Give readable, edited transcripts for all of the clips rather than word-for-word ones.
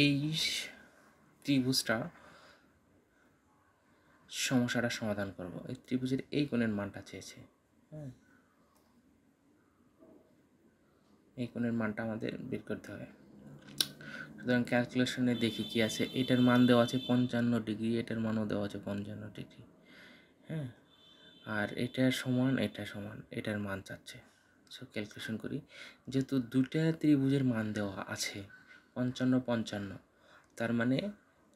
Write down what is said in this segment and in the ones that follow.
এই ত্রিভুজটা সমস্যাটা সমাধান করব। এই ত্রিভুজের এই কোণের মানটা চেয়েছে। হ্যাঁ, এই কোণের মানটা আমাদের বের করতে হবে। সুতরাং ক্যালকুলেশনে দেখি কি আছে। এটার মান দেওয়া আছে 55 ডিগ্রি, এটার মানও দেওয়া আছে 55 ডিগ্রি। হ্যাঁ, আর এটা সমান, এটার মান চাচ্ছে। সো ক্যালকুলেশন করি। যেহেতু দুইটা ত্রিভুজের মান দেওয়া আছে 55 55, তার মানে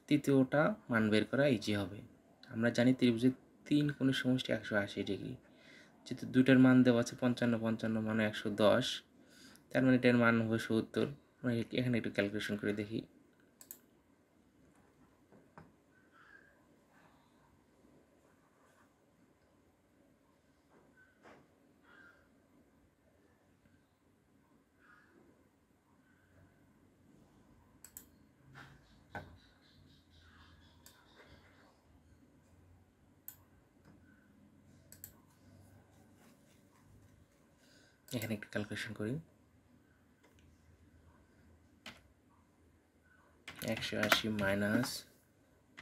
তৃতীয়টা মান বের করা ইজি হবে। আমরা জানি ত্রিভুজের 3 কোণের সমষ্টি 180 ডিগ্রি। যেহেতু দুইটার মান দেওয়া আছে 55 55 মানে 110, তার মানে এটার মান হবে 70। আমরা এখানে একটু ক্যালকুলেশন করে দেখি। এখানে একটু ক্যালকুলেশন করি। 180 মাইনাস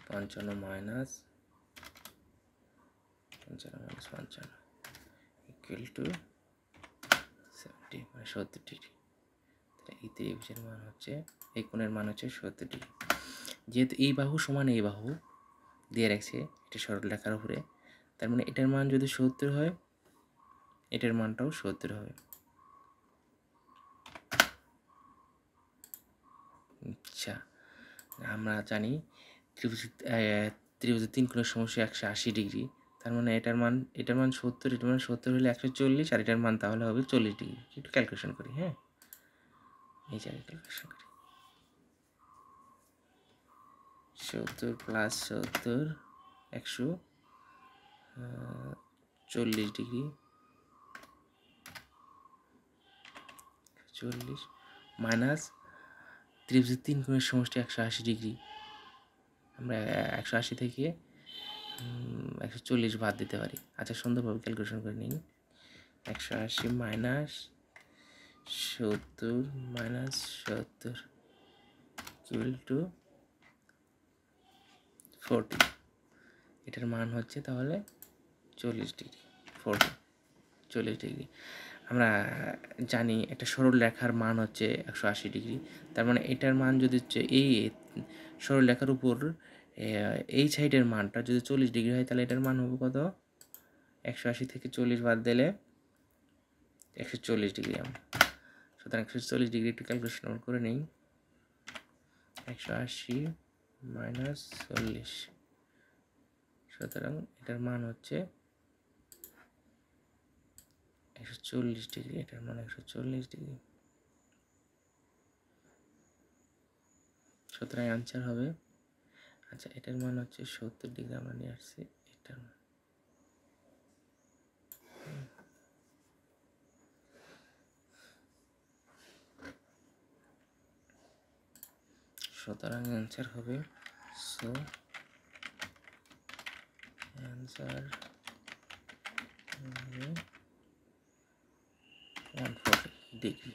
55 মাইনাস 55 ইকুয়াল টু 70 মানে 70 ডিগ্রি। এই ত্রিভুজের মান হচ্ছে, এই কোণের মান হচ্ছে 70 ডিগ্রি। যেহেতু এই বাহু সমান এই বাহু দিয়ে রাখছে এটা সরল রেখার উপরে, তার মানে এটার মান যদি 70 হয়, এটার মানটাও 70 হবে। আচ্ছা, আমরা জানি ত্রিভুজের 3 কোণের সমষ্টি 180 ডিগ্রি। তার মানে এটার মান 70, এটার মান 70 হলে 140, আর এটার মান তাহলে হবে 40 ডিগ্রি। একটু ক্যালকুলেশন করি। হ্যাঁ, এই জায়গায় ক্যালকুলেশন করি। 70 প্লাস 70 140 ডিগ্রি, 40 মাইনাস ত্রিভুজের 3 কোণের সমষ্টি 180 ডিগ্রি। আমরা 180 থেকে 140 বাদ দিতে পারি। আচ্ছা, সুন্দরভাবে ক্যালকুলেশন করে নিন। 180 মাইনাস 70 মাইনাস 70 ইকুয়াল টু 40। এটার মান হচ্ছে তাহলে 40 ডিগ্রি। 40 ডিগ্রি। আমরা জানি একটা সরল রেখার মান হচ্ছে 180 ডিগ্রি। তার মানে এটার মান যদি হচ্ছে এই সরল রেখার উপর এই সাইডের মানটা যদি 40 ডিগ্রি হয়, তাহলে এটার মান হবে কত? 180 থেকে 40 বাদ দিলে 140 ডিগ্রি। সুতরাং 140 ডিগ্রি একটু ক্যালকুলেশন করে নিই। 180 মাইনাস 40, সুতরাং এটার মান হচ্ছে 140 ডিগ্রি। এটার মান 140 ডিগ্রি। সুতরাং আনসার হবে, আচ্ছা, এটার মান হচ্ছে 70 ডিগ্রি আমরা নিয়ে আসছি। এটার মান সুতরাং অ্যান্সার হবে, সো অ্যান্সার 140 ডিগ্রি।